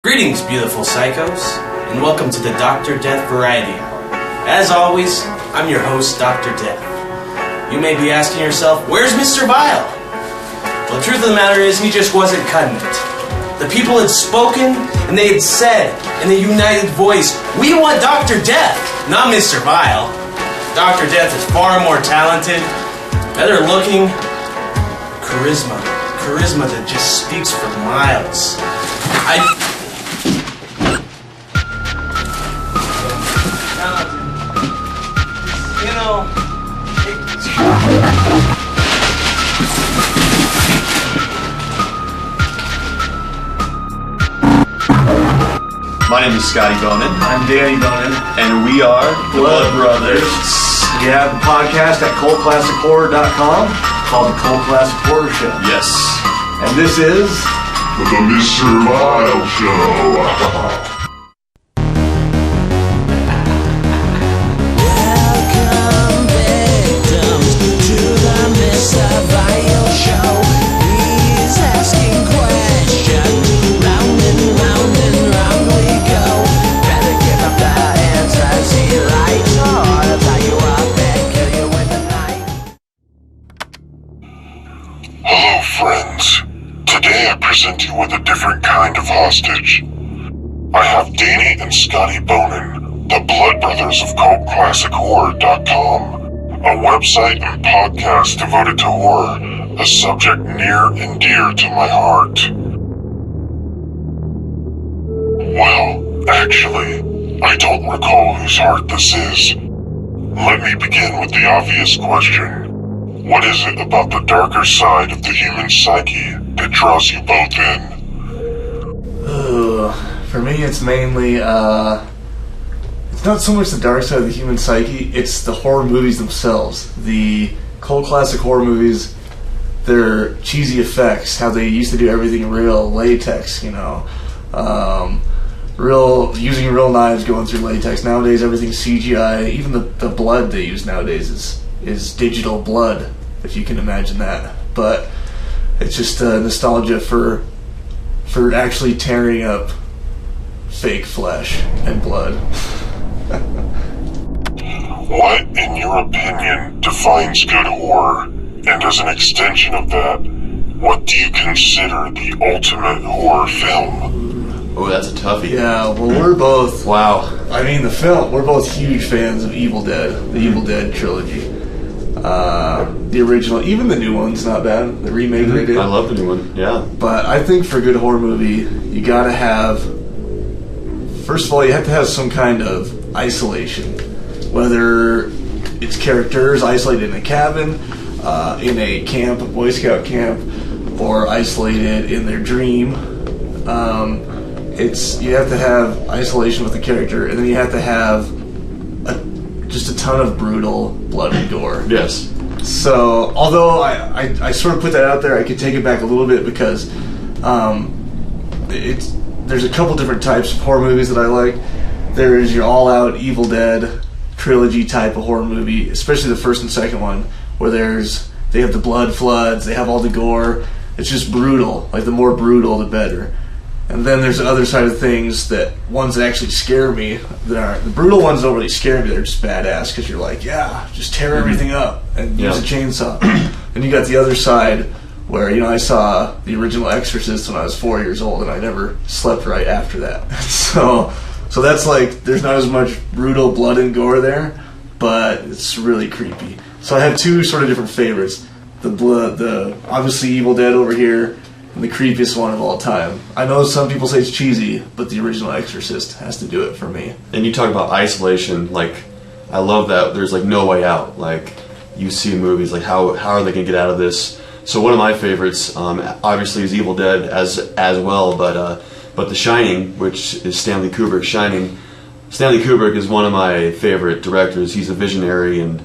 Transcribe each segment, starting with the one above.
Greetings, beautiful psychos, and welcome to the Dr. Death Variety Hour. As always, I'm your host, Dr. Death. You may be asking yourself, where's Mr. Vile? Well, the truth of the matter is, he just wasn't cutting it. The people had spoken, and they had said, in a united voice, we want Dr. Death, not Mr. Vile. Dr. Death is far more talented, better looking, charisma that just speaks for miles. My name is Scotty Bonin. I'm Danny Bonin. And we are Blood Brothers. We have a podcast at cultclassichorror.com called The Cult Classic Horror Show. Yes. And this is The Mr. Vile Show. Hello, friends. Today I present you with a different kind of hostage. I have Danny and Scotty Bonin, the Blood Brothers of CultClassicHorror.com, a website and podcast devoted to horror, a subject near and dear to my heart. Well, actually, I don't recall whose heart this is. Let me begin with the obvious question. What is it about the darker side of the human psyche that draws you both in? for me, it's mainly, it's not so much the dark side of the human psyche, it's the horror movies themselves. The cult classic horror movies, their cheesy effects, how they used to do everything real, latex, using real knives going through latex. Nowadays, everything's CGI. Even the blood they use nowadays is digital blood, if you can imagine that. But it's just nostalgia for actually tearing up fake flesh and blood. What, in your opinion, defines good horror? And as an extension of that, what do you consider the ultimate horror film? Oh, that's a toughie. Yeah, well, we're both... Wow. I mean, we're both huge fans of Evil Dead, the Evil Dead trilogy. The original, even the new one's not bad. The remake they did. I love the new one, yeah. But I think for a good horror movie, you gotta have... First of all, you have to have some kind of isolation. Whether it's characters isolated in a cabin, in a camp, a Boy Scout camp, or isolated in their dream. You have to have isolation with the character, and then you have to have just a ton of brutal blood and gore. Yes. So, although I sort of put that out there, I could take it back a little bit because there's a couple different types of horror movies that I like. There's your all-out Evil Dead trilogy type of horror movie, especially the first and second one, where they have the blood floods, they have all the gore. It's just brutal. Like, the more brutal, the better. And then there's the other side of things, ones that actually scare me. The brutal ones don't really scare me. They're just badass because you're like, yeah, just tear everything up and use a chainsaw. And you got the other side where, I saw the original Exorcist when I was 4 years old, and I never slept right after that. So that's like, there's not as much brutal blood and gore there, but it's really creepy. So I have two sort of different favorites. The obviously Evil Dead over here, and the creepiest one of all time. I know some people say it's cheesy, but the original Exorcist has to do it for me. And you talk about isolation, like, I love that there's, like, no way out. Like, you see movies, like, how are they going to get out of this? So one of my favorites, obviously, is Evil Dead as well, but The Shining, which is Stanley Kubrick's Shining. Stanley Kubrick is one of my favorite directors. He's a visionary, and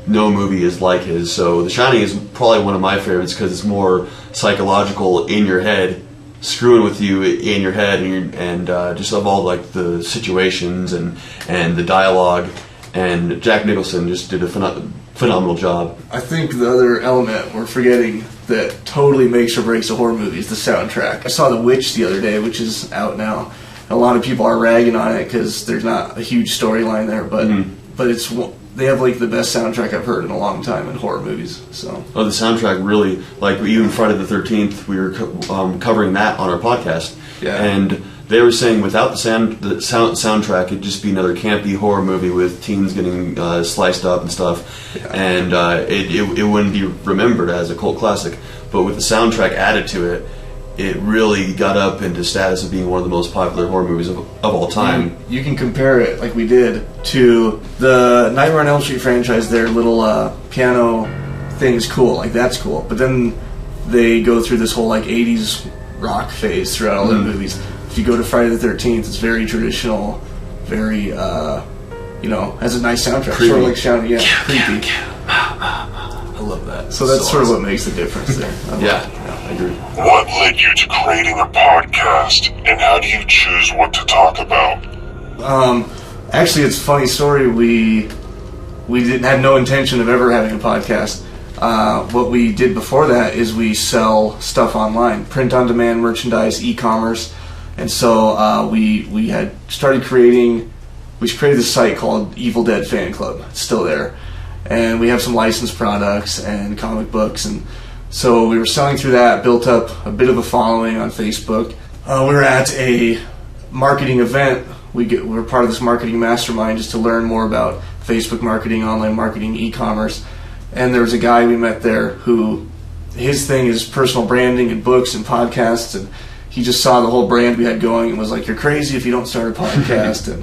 no movie is like his. So The Shining is probably one of my favorites because it's more psychological, in your head, screwing with you in your head, and just of all like the situations and the dialogue. And Jack Nicholson just did a phenomenal job. I think the other element we're forgetting that totally makes or breaks a horror movie is the soundtrack. I saw The Witch the other day, which is out now. A lot of people are ragging on it because there's not a huge storyline there, but it's they have like the best soundtrack I've heard in a long time in horror movies. So the soundtrack really, like even Friday the 13th, we were covering that on our podcast, and they were saying without the soundtrack, it'd just be another campy horror movie with teens getting sliced up and stuff, and it wouldn't be remembered as a cult classic. But with the soundtrack added to it, it really got up into status of being one of the most popular horror movies of all time. You can compare it, like we did, to the Nightmare on Elm Street franchise. Their little piano thing is cool, like that's cool. But then they go through this whole like 80s rock phase throughout all their movies. If you go to Friday the 13th, it's very traditional, very, has a nice soundtrack. Creepy. Sort of like shouting, creepy. I love that. So that's sort of what makes the difference there. I agree. What led you to creating a podcast, and how do you choose what to talk about? Actually, it's a funny story. We had no intention of ever having a podcast. What we did before that is we sell stuff online, print-on-demand merchandise, e-commerce, and so we had started created this site called Evil Dead Fan Club. It's still there. And we have some licensed products and comic books, and so we were selling through that, built up a bit of a following on Facebook. We were at a marketing event. We were part of this marketing mastermind just to learn more about Facebook marketing, online marketing, e-commerce. And there was a guy we met there who, his thing is personal branding and books and podcasts, and he just saw the whole brand we had going and was like, "You're crazy if you don't start a podcast." And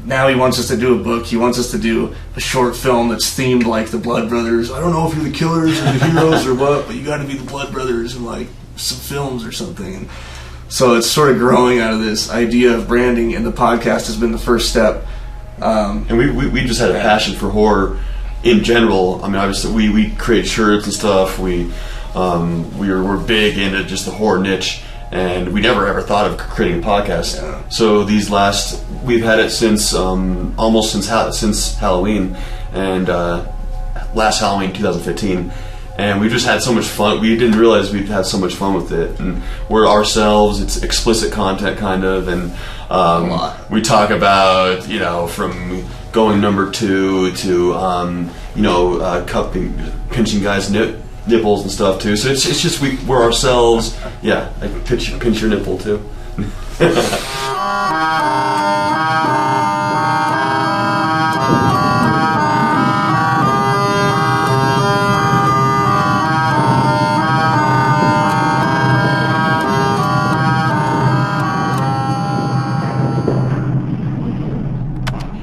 now he wants us to do a book. He wants us to do a short film that's themed like the Blood Brothers. I don't know if you're the killers or the heroes or what, but you got to be the Blood Brothers in like some films or something. And so it's sort of growing out of this idea of branding, and the podcast has been the first step. And we just had a passion for horror in general. I mean, obviously we create shirts and stuff. We're big into just the horror niche. And we never ever thought of creating a podcast. Yeah. So we've had it since almost since Halloween, and last Halloween 2015, and we just had so much fun. We didn't realize we'd have so much fun with it, and we're ourselves. It's explicit content kind of, and we talk about from going number 2 to pinching guys' nipples and stuff too. So it's just we're ourselves. Yeah, like pinch your nipple too.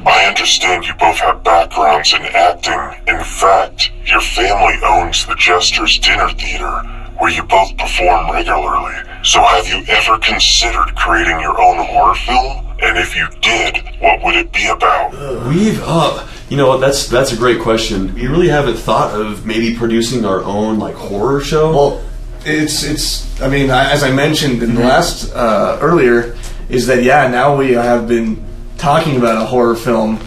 I understand you both have backgrounds in acting. In fact, your family owns the Jester's Dinner Theater, where you both perform regularly. So have you ever considered creating your own horror film? And if you did, what would it be about? We've, that's a great question. We really haven't thought of maybe producing our own like horror show. Well, it's. I mean, as I mentioned in the last earlier, is that now we have been talking about a horror film,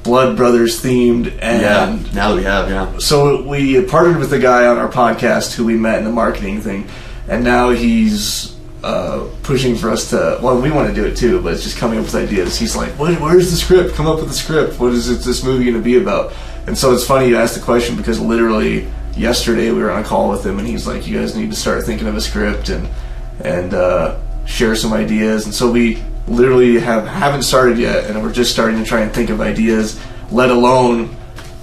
Blood Brothers themed, and now that we have, So we partnered with a guy on our podcast who we met in the marketing thing, and now he's pushing for us to. Well, we want to do it too, but it's just coming up with ideas. He's like, "Where's the script? Come up with the script. What is this movie going to be about?" And so it's funny you asked the question because literally yesterday we were on a call with him, and he's like, "You guys need to start thinking of a script and share some ideas." And so we literally haven't started yet, and we're just starting to try and think of ideas, let alone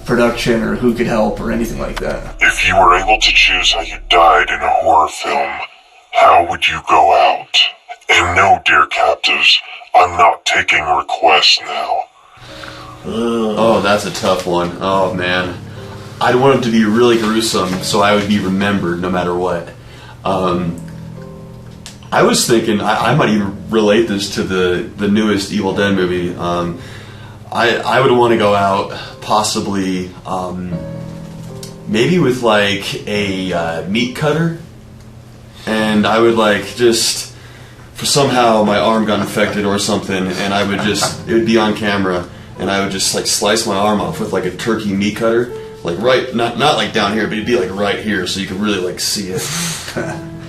production or who could help or anything like that. If you were able to choose how you died in a horror film, how would you go out? And no, dear captives, I'm not taking requests now. Oh, that's a tough one. Oh man, I'd want it to be really gruesome so I would be remembered no matter what. I was thinking I might even relate this to the newest Evil Dead movie. I would want to go out possibly maybe with like a meat cutter, and I would like just for somehow my arm got infected or something, and it would be on camera, and I would just like slice my arm off with like a turkey meat cutter, like right, not like down here, but it'd be like right here, so you could really like see it.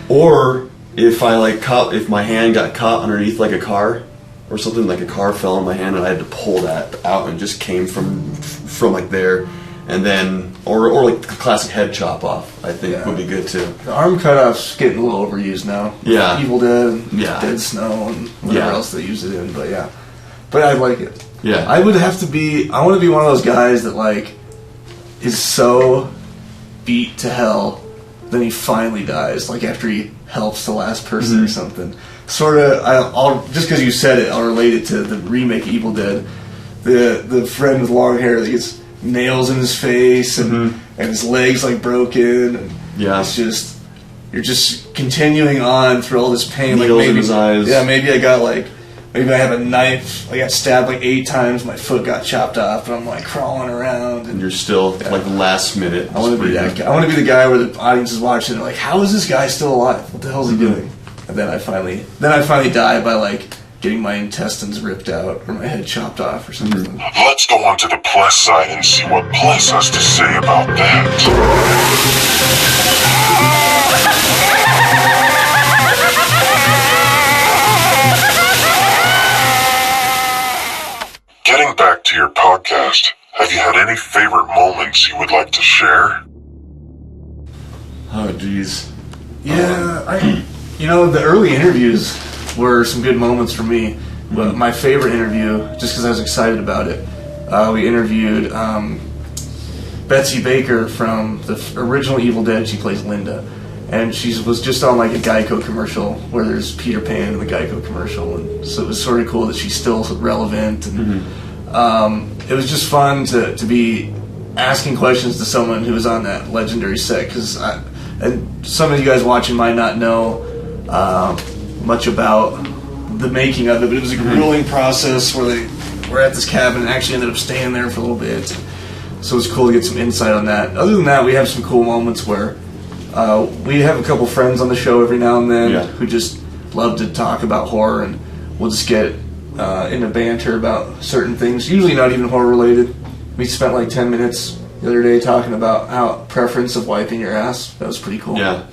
Or if I like if my hand got caught underneath like a car or something, like a car fell in my hand and I had to pull that out and it just came from like there, and then or like the classic head chop off, I think would be good too. The arm cutoff's getting a little overused now. Yeah. Evil Dead, Yeah. Dead Snow, and whatever else they use it in. But yeah, but I like it. Yeah. I would have to be. I want to be one of those guys that like is so beat to hell, then he finally dies. Like after he helps the last person or something. Sort of. I'll just because you said it, I'll relate it to the remake Evil Dead. The friend with long hair that gets nails in his face and his legs like broken. And it's just you're just continuing on through all this pain. Needles like maybe, in his eyes. Yeah, maybe I have a knife. I got stabbed like 8 times. My foot got chopped off, and I'm like crawling around. And you're still like last minute. I want to be that guy. I want to be the guy where the audience is watching and they're like, how is this guy still alive? What the hell is he doing? And then I finally die by like getting my intestines ripped out or my head chopped off or something. Let's go on to the plus side and see what Plus has to say about that. Getting back to your podcast, have you had any favorite moments you would like to share? Oh, jeez. Yeah, the early interviews were some good moments for me. But my favorite interview, just because I was excited about it, we interviewed Betsy Baker from the original Evil Dead. She plays Linda, and she was just on like a Geico commercial where there's Peter Pan in the Geico commercial, and so it was sort of cool that she's still relevant. And it was just fun to be asking questions to someone who was on that legendary set, because and some of you guys watching might not know much about the making of it, but it was a grueling process where they were at this cabin and actually ended up staying there for a little bit. So it was cool to get some insight on that. Other than that, we have some cool moments where we have a couple friends on the show every now and then who just love to talk about horror, and we'll just get into banter about certain things, usually not even horror related. We spent like 10 minutes the other day talking about how preference of wiping your ass. That was pretty cool. Yeah.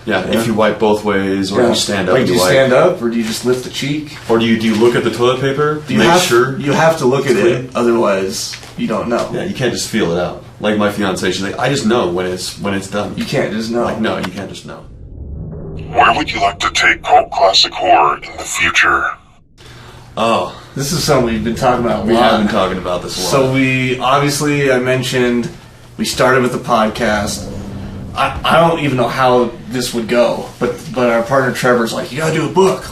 If you wipe both ways, or you stand up. Like, do you stand up, or do you just lift the cheek? Or do you look at the toilet paper? You have to look at it, otherwise you don't know. Yeah, you can't just feel it out. Like my fiance, she's like, I just know when it's done. You can't just know. Like, no, you can't just know. Where would you like to take Cult Classic Horror in the future? Oh, this is something we've been talking about a lot. We have been talking about this a lot. So I mentioned we started with the podcast. I don't even know how this would go, but our partner Trevor's like, you gotta do a book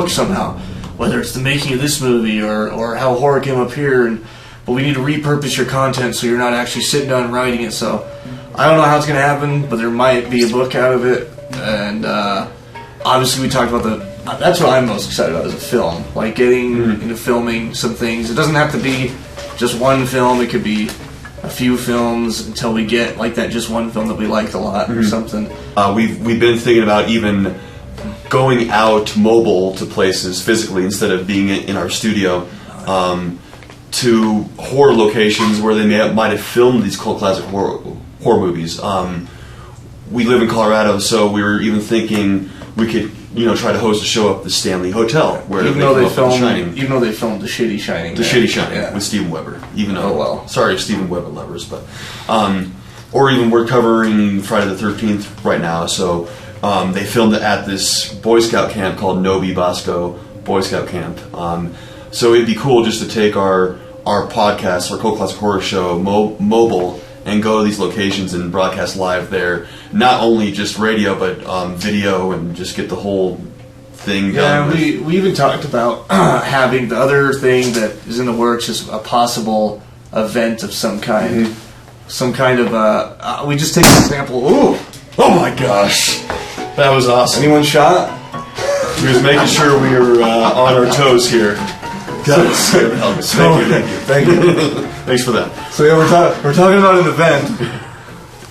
somehow, whether it's the making of this movie or how horror came up here, but we need to repurpose your content so you're not actually sitting down and writing it. So I don't know how it's gonna happen, but there might be a book out of it, and obviously we talked about that's what I'm most excited about, is a film, like getting into filming some things. It doesn't have to be just one film, it could be a few films until we get like that just one film that we liked a lot or something. We've been thinking about even going out mobile to places physically instead of being in our studio, to horror locations where they might have filmed these cult classic horror movies. We live in Colorado, so we were even thinking we could try to host a show up at the Stanley Hotel, where even though they filmed The Shitty Shining. The Shitty Shining with Steven Weber. Even though, sorry, Steven Weber lovers, but or even we're covering Friday the 13th right now, so they filmed it at this Boy Scout camp called Novi Bosco Boy Scout Camp. So it'd be cool just to take our podcast, our Cult Classic Horror Show, mobile, and go to these locations and broadcast live there. Not only just radio, but video, and just get the whole thing done. Yeah, we even talked about having the other thing that is in the works is a possible event of some kind. Some kind of, we just take an example. Ooh! Oh my gosh! That was awesome. Anyone shot? We was making sure we were on our toes here. Thank you. Thanks for that. So yeah, we're talking about an event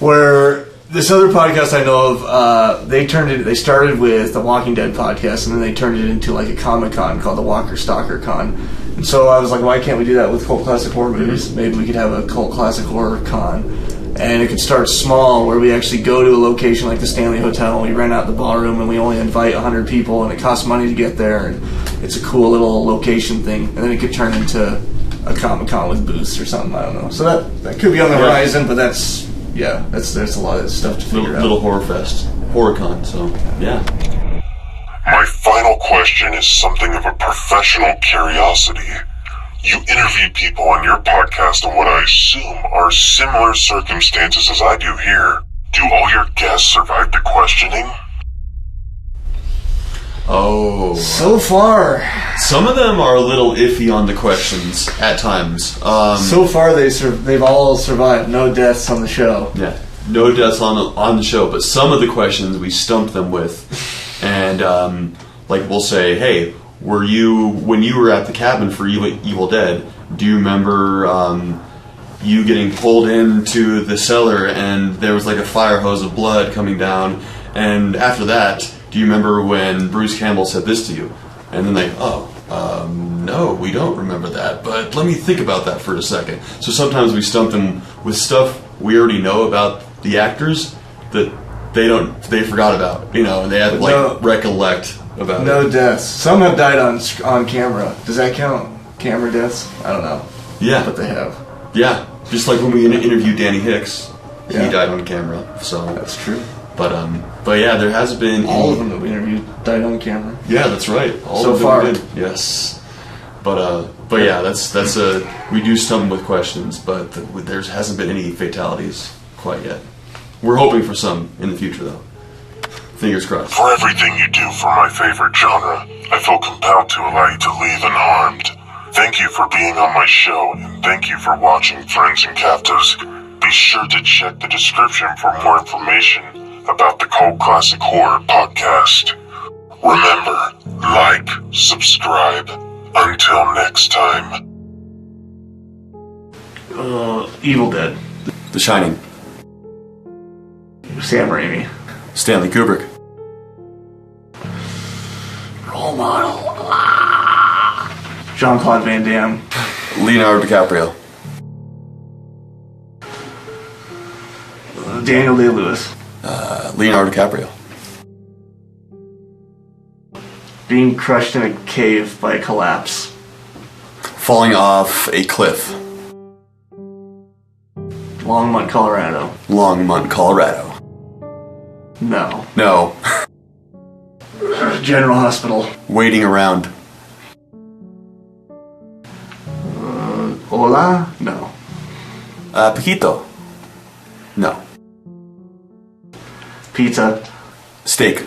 where this other podcast I know of, they started with the Walking Dead podcast, and then they turned it into like a Comic-Con called the Walker Stalker Con. And so I was like, why can't we do that with Cult Classic Horror movies? Maybe we could have a Cult Classic Horror Con. And it could start small, where we actually go to a location like the Stanley Hotel, and we rent out the ballroom, and we only invite 100 people, and it costs money to get there, and it's a cool little location thing. And then it could turn into a Comic-Con with booths or something, I don't know. So that could be on the horizon, but there's a lot of stuff to figure out. Little horror fest. HorrorCon, so, yeah. My final question is something of a professional curiosity. You interview people on your podcast in what I assume are similar circumstances as I do here. Do all your guests survive the questioning? Oh. So far. Some of them are a little iffy on the questions at times. So far, they've all survived. No deaths on the show. Yeah. No deaths on the show, but some of the questions we stumped them with. And, we'll say, hey, when you were at the cabin for Evil Dead, do you remember you getting pulled into the cellar and there was like a fire hose of blood coming down? And after that, do you remember when Bruce Campbell said this to you? And then no, we don't remember that, but let me think about that for a second. So sometimes we stump them with stuff we already know about the actors that they forgot about, and they had to recollect about it. No deaths. Some have died on camera. Does that count? Camera deaths? I don't know. Yeah. But they have. Yeah. Just like when we interviewed Danny Hicks, Yeah. he died on camera. So That's true. But yeah, there has been All of them that we interviewed died on camera. Yeah, that's right. All So of them far. did. Yes. But yeah, that's we do stumble with questions, but there hasn't been any fatalities quite yet. We're hoping for some in the future, though. Fingers crossed. For everything you do for my favorite genre, I feel compelled to allow you to leave unharmed. Thank you for being on my show, and thank you for watching Friends and Captives. Be sure to check the description for more information about the Cult Classic Horror Podcast. Remember, like, subscribe. Until next time. Evil Dead. The Shining. Sam Raimi. Stanley Kubrick. Role model. Jean-Claude Van Damme. Leonardo DiCaprio. Daniel Day-Lewis. Leonardo DiCaprio. Being crushed in a cave by a collapse. Falling off a cliff. Longmont, Colorado. Longmont, Colorado. No. No. General Hospital. Waiting around. Hola? No. Paquito. No. Pizza. Steak.